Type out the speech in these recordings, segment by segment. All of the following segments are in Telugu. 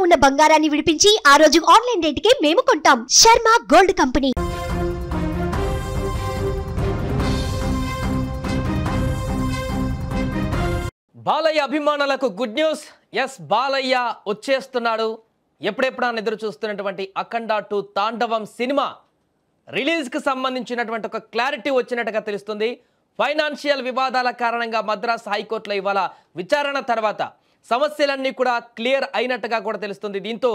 ఉన్న బంగారాన్ని విడిపించి ఆ రోజు ఆన్లైన్ రేటుకే మేము కొంటాం. Sharma gold company. బాలయ్య అభిమానులకు గుడ్ న్యూస్. ఎస్, బాలయ్య వచ్చేస్తున్నాడు. ఎప్పుడెప్పుడు ఎదురు చూస్తున్నటువంటి అఖండ 2 తాండవం సినిమా రిలీజ్కి సంబంధించినటువంటి ఒక క్లారిటీ వచ్చినట్టుగా తెలుస్తుంది. ఫైనాన్షియల్ వివాదాల కారణంగా మద్రాస్ హైకోర్టులో ఇవాళ విచారణ తర్వాత సమస్యలన్నీ కూడా క్లియర్ అయినట్టుగా కూడా తెలుస్తుంది. దీంతో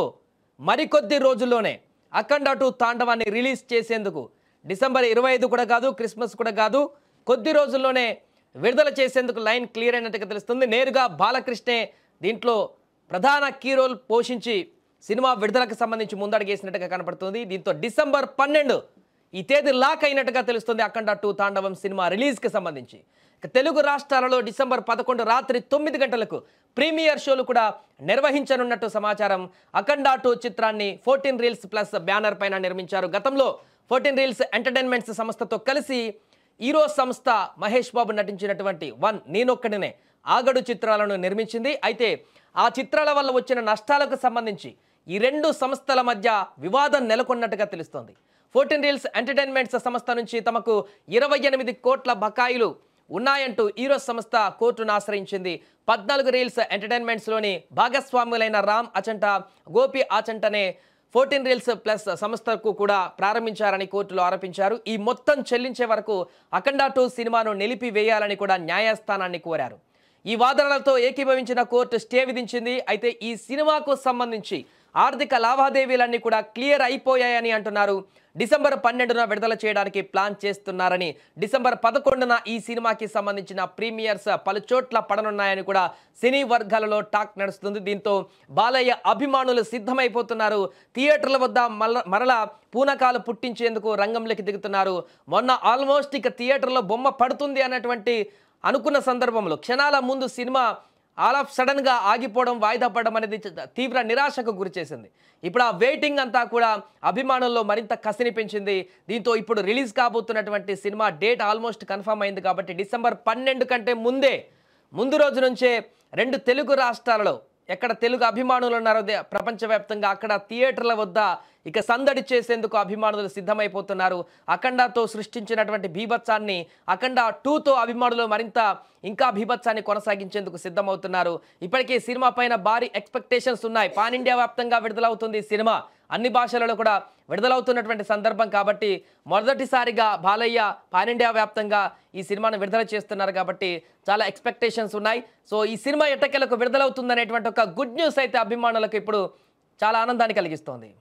మరికొద్ది రోజుల్లోనే అఖండ 2 తాండవాన్ని రిలీజ్ చేసేందుకు డిసెంబర్ 25 కూడా కాదు, క్రిస్మస్ కూడా కాదు, కొద్ది రోజుల్లోనే విడుదల చేసేందుకు లైన్ క్లియర్ అయినట్టుగా తెలుస్తుంది. నేరుగా బాలకృష్ణే దీంట్లో ప్రధాన కీ రోల్ పోషించి సినిమా విడుదలకు సంబంధించి ముందడుగేసినట్టుగా కనపడుతుంది. దీంతో డిసెంబర్ 12 ఈ తేదీ లాక్ అయినట్టుగా తెలుస్తుంది. అఖండ 2 తాండవం సినిమా రిలీజ్కి సంబంధించి తెలుగు రాష్ట్రాలలో డిసెంబర్ 11 రాత్రి 9 గంటలకు ప్రీమియర్ షోలు కూడా నిర్వహించనున్నట్టు సమాచారం. అఖండ 2 చిత్రాన్ని 14 రీల్స్ ప్లస్ బ్యానర్ పైన నిర్మించారు. గతంలో 14 రీల్స్ ఎంటర్టైన్మెంట్స్ సంస్థతో కలిసి హీరో సంస్థ మహేష్ బాబు నటించినటువంటి 1 నేనొక్కడినే ఆగడు చిత్రాలను నిర్మించింది. అయితే ఆ చిత్రాల వల్ల వచ్చిన నష్టాలకు సంబంధించి ఈ రెండు సంస్థల మధ్య వివాదం నెలకొన్నట్టుగా తెలుస్తోంది. 14 రీల్స్ ఎంటర్టైన్మెంట్స్ సంస్థ నుంచి తమకు 28 కోట్ల బకాయిలు ఉన్నాయంటూ హీరో సంస్థ కోర్టును ఆశ్రయించింది. 14 రీల్స్ ఎంటర్టైన్మెంట్స్లోని భాగస్వాములైన రామ్ అచంట, గోపి ఆచంటనే 14 రీల్స్ ప్లస్ సంస్థకు కూడా ప్రారంభించారని కోర్టులో ఆరోపించారు. ఈ మొత్తం చెల్లించే వరకు అఖండ 2 సినిమాను నిలిపివేయాలని కూడా న్యాయస్థానాన్ని కోరారు. ఈ వాదనలతో ఏకీభవించిన కోర్టు స్టే విధించింది. అయితే ఈ సినిమాకు సంబంధించి ఆర్థిక లావాదేవీలన్నీ కూడా క్లియర్ అయిపోయాయని అంటున్నారు. డిసెంబర్ 12న విడుదల చేయడానికి ప్లాన్ చేస్తున్నారని, డిసెంబర్ 11న ఈ సినిమాకి సంబంధించిన ప్రీమియర్స్ పలు చోట్ల పడనున్నాయని కూడా సినీ వర్గాలలో టాక్ నడుస్తుంది. దీంతో బాలయ్య అభిమానులు సిద్ధమైపోతున్నారు. థియేటర్ల వద్ద మరలా పూనకాలు పుట్టించేందుకు రంగంలోకి దిగుతున్నారు. మొన్న ఆల్మోస్ట్ ఇక థియేటర్లో బొమ్మ పడుతుంది అన్నటువంటి అనుకున్న సందర్భంలో క్షణాల ముందు సినిమా ఆల్ ఆఫ్ సడన్గా ఆగిపోవడం, వాయిదా పడడం అనేది తీవ్ర నిరాశకు గురి చేసింది. ఇప్పుడు ఆ వెయిటింగ్ అంతా కూడా అభిమానుల్లో మరింత కసిని పెంచింది. దీంతో ఇప్పుడు రిలీజ్ కాబోతున్నటువంటి సినిమా డేట్ ఆల్మోస్ట్ కన్ఫర్మ్ అయింది. కాబట్టి డిసెంబర్ 12 కంటే ముందు రోజు నుంచే 2 తెలుగు రాష్ట్రాలలో ఎక్కడ తెలుగు అభిమానులు ఉన్నారో ప్రపంచవ్యాప్తంగా అక్కడ థియేటర్ల వద్ద ఇక సందడి చేసేందుకు అభిమానులు సిద్ధమైపోతున్నారు. అఖండతో సృష్టించినటువంటి బీభత్సాన్ని అఖండ 2తో అభిమానులు మరింత ఇంకా బీభత్సాన్ని కొనసాగించేందుకు సిద్ధమవుతున్నారు. ఇప్పటికే సినిమా పైన భారీ ఎక్స్పెక్టేషన్స్ ఉన్నాయి. పాన్ ఇండియా వ్యాప్తంగా విడుదలవుతుంది సినిమా, అన్ని భాషలలో కూడా విడుదలవుతున్నటువంటి సందర్భం కాబట్టి మొదటిసారిగా బాలయ్య పాన్ ఇండియా వ్యాప్తంగా ఈ సినిమాను విడుదల చేస్తున్నారు కాబట్టి చాలా ఎక్స్పెక్టేషన్స్ ఉన్నాయి. సో ఈ సినిమా ఎట్టకేలకు విడుదలవుతుందనేటువంటి ఒక గుడ్ న్యూస్ అయితే అభిమానులకు ఇప్పుడు చాలా ఆనందాన్ని కలిగిస్తోంది.